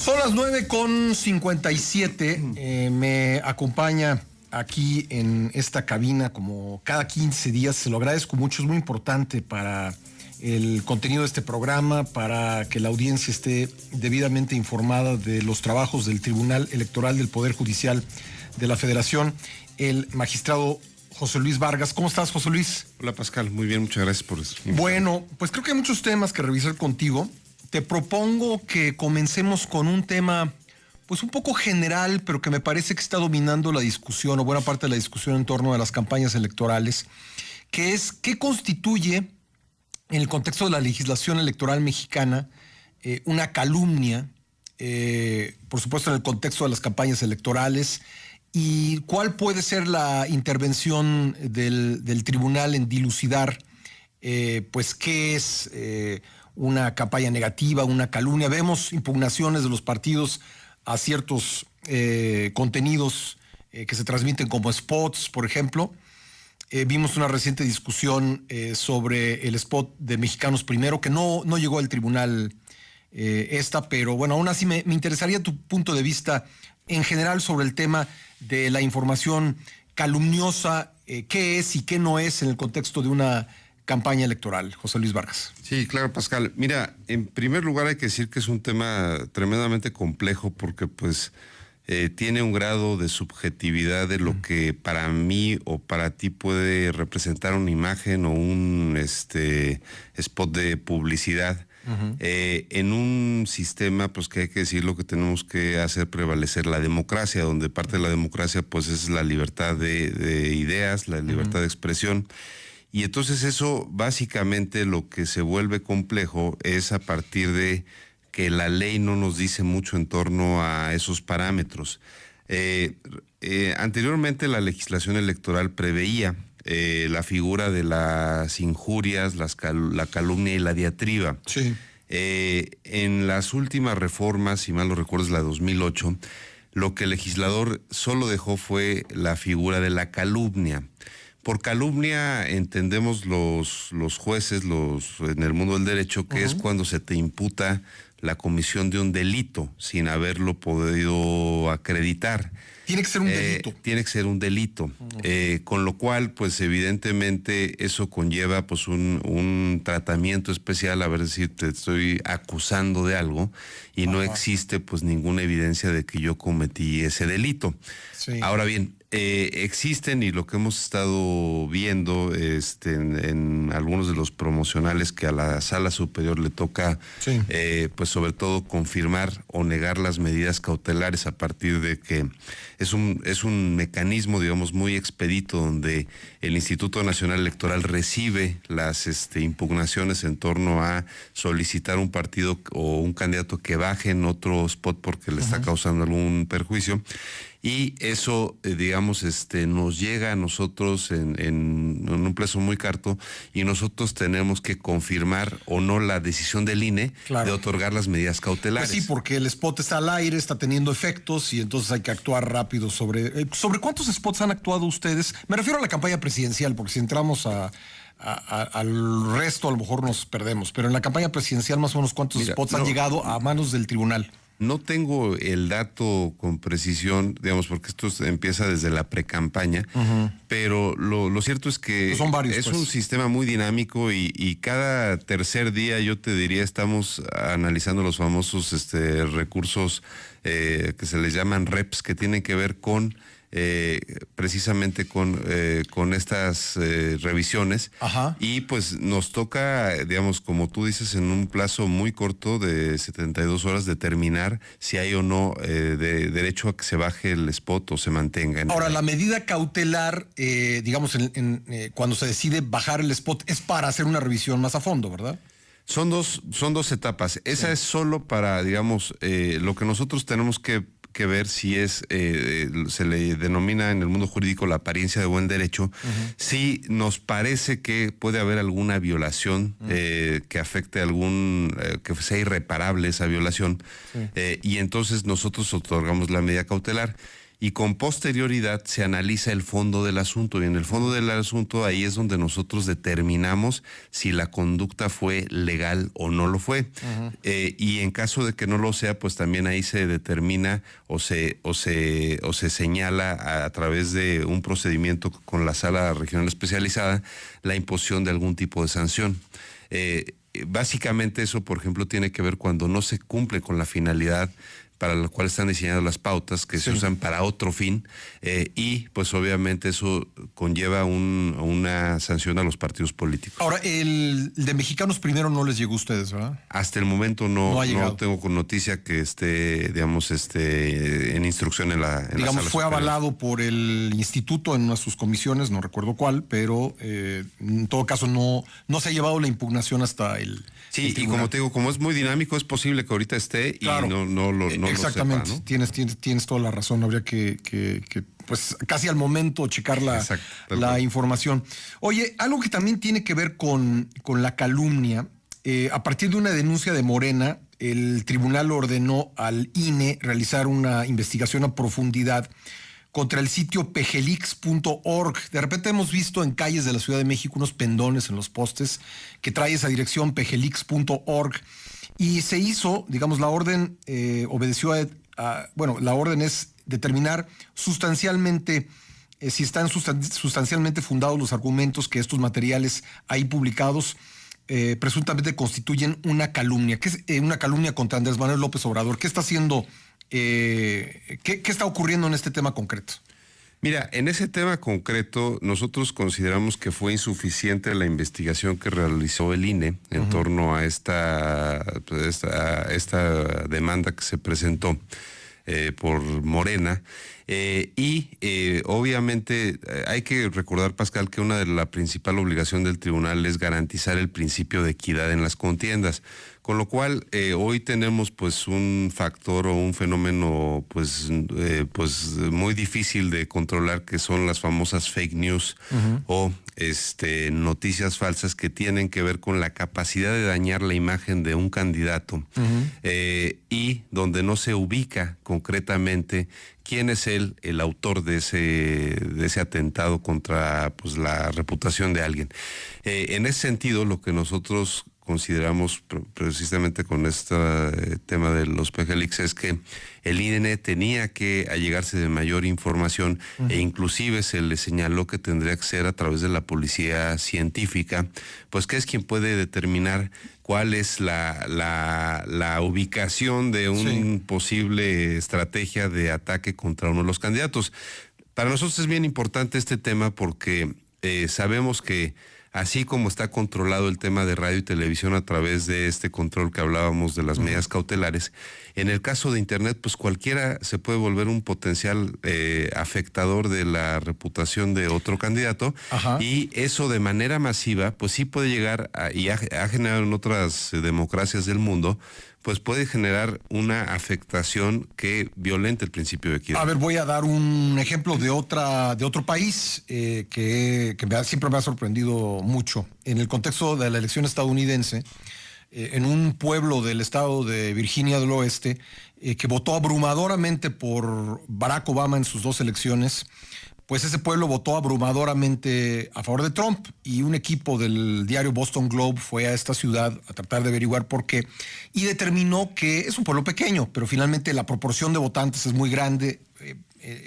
Son las 9:57. Me acompaña aquí en esta cabina como cada 15 días. Se lo agradezco mucho, es muy importante para el contenido de este programa, para que la audiencia esté debidamente informada de los trabajos del Tribunal Electoral del Poder Judicial de la Federación, el magistrado José Luis Vargas. ¿Cómo estás, José Luis? Hola, Pascal. Muy bien, muchas gracias por eso. Bueno, pues creo que hay muchos temas que revisar contigo. Te propongo que comencemos con un tema pues un poco general, pero que me parece que está dominando la discusión, o buena parte de la discusión en torno a las campañas electorales, que es qué constituye, en el contexto de la legislación electoral mexicana, una calumnia, por supuesto en el contexto de las campañas electorales, y cuál puede ser la intervención del tribunal en dilucidar pues qué es una campaña negativa, una calumnia. Vemos impugnaciones de los partidos a ciertos contenidos que se transmiten como spots, por ejemplo. Vimos una reciente discusión sobre el spot de Mexicanos Primero, que no llegó al tribunal pero bueno, aún así me interesaría tu punto de vista en general sobre el tema de la información calumniosa, qué es y qué no es en el contexto de una campaña electoral. José Luis Vargas. Sí, claro, Pascal. Mira, en primer lugar hay que decir que es un tema tremendamente complejo porque pues tiene un grado de subjetividad de lo que para mí o para ti puede representar una imagen o un spot de publicidad. En un sistema, pues que hay que decirlo, que tenemos que hacer prevalecer la democracia, donde parte de la democracia pues es la libertad de ideas, la libertad de expresión. Y entonces eso básicamente lo que se vuelve complejo es a partir de que la ley no nos dice mucho en torno a esos parámetros. Anteriormente la legislación electoral preveía la figura de las injurias, la calumnia y la diatriba. Sí. En las últimas reformas, si mal no recuerdo es la 2008, lo que el legislador solo dejó fue la figura de la calumnia. Por calumnia entendemos los jueces en el mundo del derecho que es cuando se te imputa la comisión de un delito sin haberlo podido acreditar. Tiene que ser un delito. Tiene que ser un delito. Con lo cual, pues evidentemente eso conlleva pues un tratamiento especial, a ver si te estoy acusando de algo y no existe pues ninguna evidencia de que yo cometí ese delito. Sí. Ahora bien, existen, y lo que hemos estado viendo en algunos de los promocionales que a la sala superior le toca, sí, pues sobre todo confirmar o negar las medidas cautelares a partir de que es un mecanismo, digamos, muy expedito, donde el Instituto Nacional Electoral recibe las impugnaciones en torno a solicitar un partido o un candidato que baje en otro spot porque le está causando algún perjuicio. Y eso, digamos, nos llega a nosotros en un plazo muy corto y nosotros tenemos que confirmar o no la decisión del INE, claro, de otorgar las medidas cautelares. Pues sí, porque el spot está al aire, está teniendo efectos y entonces hay que actuar rápido sobre cuántos spots han actuado ustedes. Me refiero a la campaña presidencial, porque si entramos al resto a lo mejor nos perdemos, pero en la campaña presidencial más o menos cuántos spots han llegado a manos del tribunal. No tengo el dato con precisión, digamos, porque esto empieza desde la precampaña, pero lo cierto es que pues son varios, es un sistema muy dinámico y cada tercer día, yo te diría, estamos analizando los famosos recursos que se les llaman REPs, que tienen que ver con precisamente con estas revisiones. Ajá. Y pues nos toca, digamos, como tú dices, en un plazo muy corto de 72 horas determinar si hay o no derecho a que se baje el spot o se mantenga. Ahora, la medida cautelar, digamos, cuando se decide bajar el spot es para hacer una revisión más a fondo, ¿verdad? Son dos etapas. Esa es solo para, digamos, lo que nosotros tenemos que ver si se le denomina en el mundo jurídico la apariencia de buen derecho, si nos parece que puede haber alguna violación que afecte que sea irreparable esa violación, y entonces nosotros otorgamos la medida cautelar. y con posterioridad se analiza el fondo del asunto, y en el fondo del asunto ahí es donde nosotros determinamos si la conducta fue legal o no lo fue. Y en caso de que no lo sea, pues también ahí se determina o se señala a través de un procedimiento con la Sala Regional Especializada la imposición de algún tipo de sanción. Básicamente eso, por ejemplo, tiene que ver cuando no se cumple con la finalidad para la cual están diseñadas las pautas, que se usan para otro fin, y pues obviamente eso conlleva una sanción a los partidos políticos. Ahora, el de Mexicanos Primero no les llegó a ustedes, ¿verdad? Hasta el momento no tengo con noticia que esté, digamos, en instrucción en la digamos, sala fue superior. avalado por el instituto en una de sus comisiones, no recuerdo cuál, pero en todo caso no se ha llevado la impugnación hasta el... Sí, y como te digo, como es muy dinámico, es posible que ahorita esté y claro, no exactamente, lo sepa, ¿no? Tienes toda la razón. Habría que pues casi al momento checar la información. Oye, algo que también tiene que ver con la calumnia, a partir de una denuncia de Morena, el tribunal ordenó al INE realizar una investigación a profundidad contra el sitio pejelix.org. De repente hemos visto en calles de la Ciudad de México unos pendones en los postes que trae esa dirección pejelix.org. Y se hizo, digamos, la orden obedeció la orden es determinar sustancialmente si están sustancialmente fundados los argumentos que estos materiales ahí publicados presuntamente constituyen una calumnia. ¿Qué es una calumnia contra Andrés Manuel López Obrador? ¿Qué está haciendo? ¿Qué está ocurriendo en este tema concreto? Mira, en ese tema concreto, nosotros consideramos que fue insuficiente la investigación que realizó el INE en torno a esta demanda que se presentó por Morena. Obviamente hay que recordar, Pascal, que una de la principal obligación del tribunal es garantizar el principio de equidad en las contiendas. Con lo cual, hoy tenemos pues un factor o un fenómeno pues muy difícil de controlar, que son las famosas fake news o noticias falsas que tienen que ver con la capacidad de dañar la imagen de un candidato y donde no se ubica concretamente quién es el autor de ese atentado contra pues la reputación de alguien. En ese sentido, lo que nosotros consideramos precisamente con este tema de los PGLix es que el INE tenía que allegarse de mayor información e inclusive se le señaló que tendría que ser a través de la policía científica, pues que es quien puede determinar cuál es la ubicación de un posible estrategia de ataque contra uno de los candidatos. Para nosotros es bien importante este tema porque sabemos que así como está controlado el tema de radio y televisión a través de este control que hablábamos de las medidas cautelares, en el caso de Internet, pues cualquiera se puede volver un potencial afectador de la reputación de otro candidato. Y eso de manera masiva, pues sí puede llegar y ha generado en otras democracias del mundo, pues puede generar una afectación que violente el principio de equidad. A ver, voy a dar un ejemplo de otro país que siempre me ha sorprendido mucho. En el contexto de la elección estadounidense, en un pueblo del estado de Virginia del Oeste, que votó abrumadoramente por Barack Obama en sus dos elecciones, pues ese pueblo votó abrumadoramente a favor de Trump, y un equipo del diario Boston Globe fue a esta ciudad a tratar de averiguar por qué, y determinó que es un pueblo pequeño, pero finalmente la proporción de votantes es muy grande,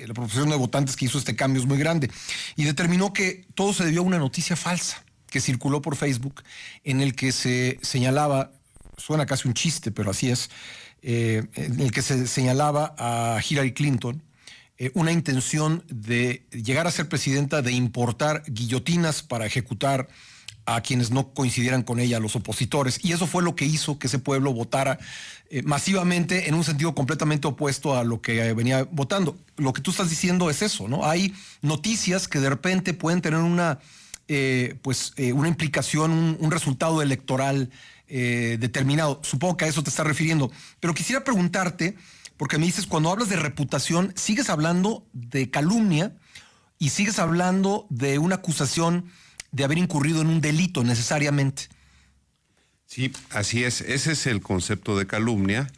la proporción de votantes que hizo este cambio es muy grande, y determinó que todo se debió a una noticia falsa que circuló por Facebook, en el que se señalaba, suena casi un chiste, pero así es, en el que se señalaba a Hillary Clinton una intención de llegar a ser presidenta, de importar guillotinas para ejecutar a quienes no coincidieran con ella, a los opositores. Y eso fue lo que hizo que ese pueblo votara masivamente en un sentido completamente opuesto a lo que venía votando. Lo que tú estás diciendo es eso, ¿no? Hay noticias que de repente pueden tener una implicación, un resultado electoral determinado. Supongo que a eso te estás refiriendo. Pero quisiera preguntarte, porque me dices, cuando hablas de reputación, sigues hablando de calumnia y sigues hablando de una acusación de haber incurrido en un delito necesariamente. Sí, así es. Ese es el concepto de calumnia.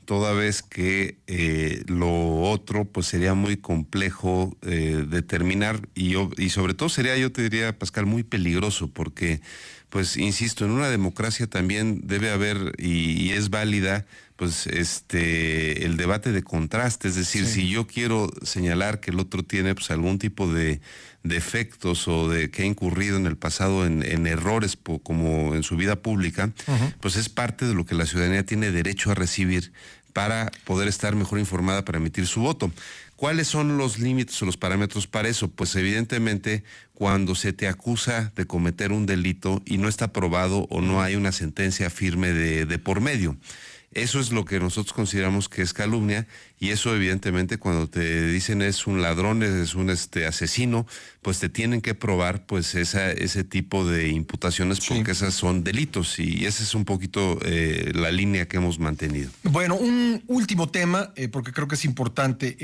toda vez que lo otro pues sería muy complejo determinar y sobre todo sería, yo te diría, Pascal, muy peligroso porque, pues, insisto, en una democracia también debe haber y es válida pues el debate de contraste, es decir, Sí. si yo quiero señalar que el otro tiene pues algún tipo de defectos o de que ha incurrido en el pasado en errores como en su vida pública, pues es parte de lo que la ciudadanía tiene derecho a recibir para poder estar mejor informada para emitir su voto. ¿Cuáles son los límites o los parámetros para eso? Pues evidentemente cuando se te acusa de cometer un delito y no está probado o no hay una sentencia firme de por medio. Eso es lo que nosotros consideramos que es calumnia y eso evidentemente cuando te dicen es un ladrón, es un asesino, pues te tienen que probar pues ese tipo de imputaciones porque esas son delitos y esa es un poquito la línea que hemos mantenido. Bueno, un último tema, porque creo que es importante.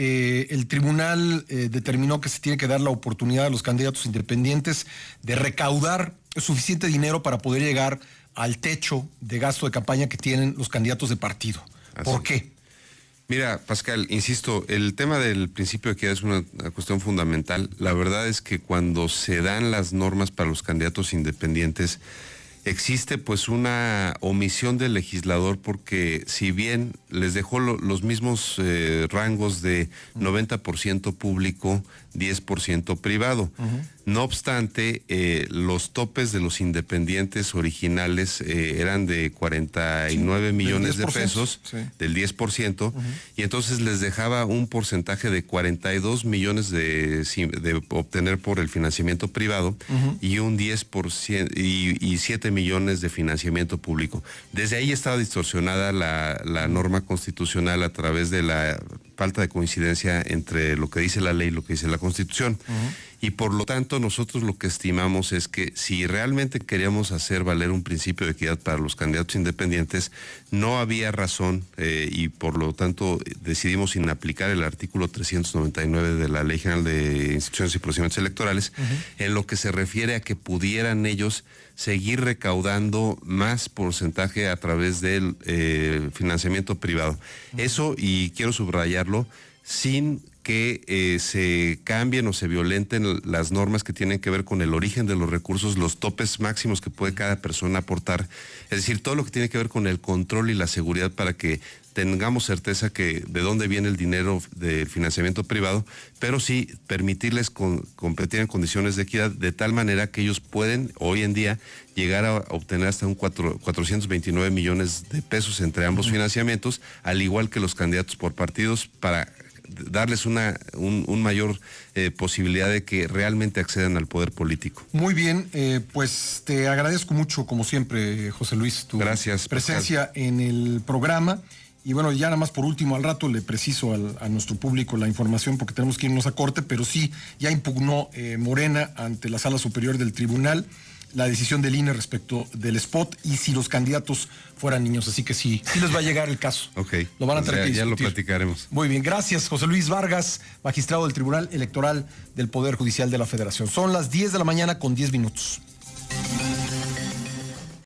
El tribunal determinó que se tiene que dar la oportunidad a los candidatos independientes de recaudar suficiente dinero para poder llegar al techo de gasto de campaña que tienen los candidatos de partido. ¿Por qué? Mira, Pascal, insisto, el tema del principio de equidad es una cuestión fundamental. La verdad es que cuando se dan las normas para los candidatos independientes, existe pues una omisión del legislador porque si bien les dejó los mismos rangos de 90% público, 10% privado. No obstante, los topes de los independientes originales eran de 49 millones de pesos, del 10%, y entonces les dejaba un porcentaje de 42 millones de obtener por el financiamiento privado y un 10% y 7 millones de financiamiento público. Desde ahí estaba distorsionada la norma constitucional a través de la falta de coincidencia entre lo que dice la ley y lo que dice la Constitución. Y por lo tanto nosotros lo que estimamos es que si realmente queríamos hacer valer un principio de equidad para los candidatos independientes, no había razón y por lo tanto decidimos inaplicar el artículo 399 de la Ley General de Instituciones y Procedimientos Electorales en lo que se refiere a que pudieran ellos seguir recaudando más porcentaje a través del financiamiento privado. Eso, y quiero subrayarlo, sin que se cambien o se violenten las normas que tienen que ver con el origen de los recursos, los topes máximos que puede cada persona aportar, es decir, todo lo que tiene que ver con el control y la seguridad para que tengamos certeza que de dónde viene el dinero del financiamiento privado, pero sí permitirles competir en condiciones de equidad de tal manera que ellos pueden hoy en día llegar a obtener hasta un 429 millones de pesos entre ambos financiamientos, al igual que los candidatos por partidos, para darles un mayor posibilidad de que realmente accedan al poder político. Muy bien, pues te agradezco mucho, como siempre, José Luis, tu presencia en el programa. Y bueno, ya nada más por último, al rato le preciso a nuestro público la información porque tenemos que irnos a corte, pero sí, ya impugnó Morena ante la Sala Superior del Tribunal la decisión del INE respecto del spot y si los candidatos fueran niños. Así que sí les va a llegar el caso. Ok. Lo van a tener que discutir. Ya lo platicaremos. Muy bien, gracias, José Luis Vargas, magistrado del Tribunal Electoral del Poder Judicial de la Federación. Son las 10 de la mañana con 10 minutos.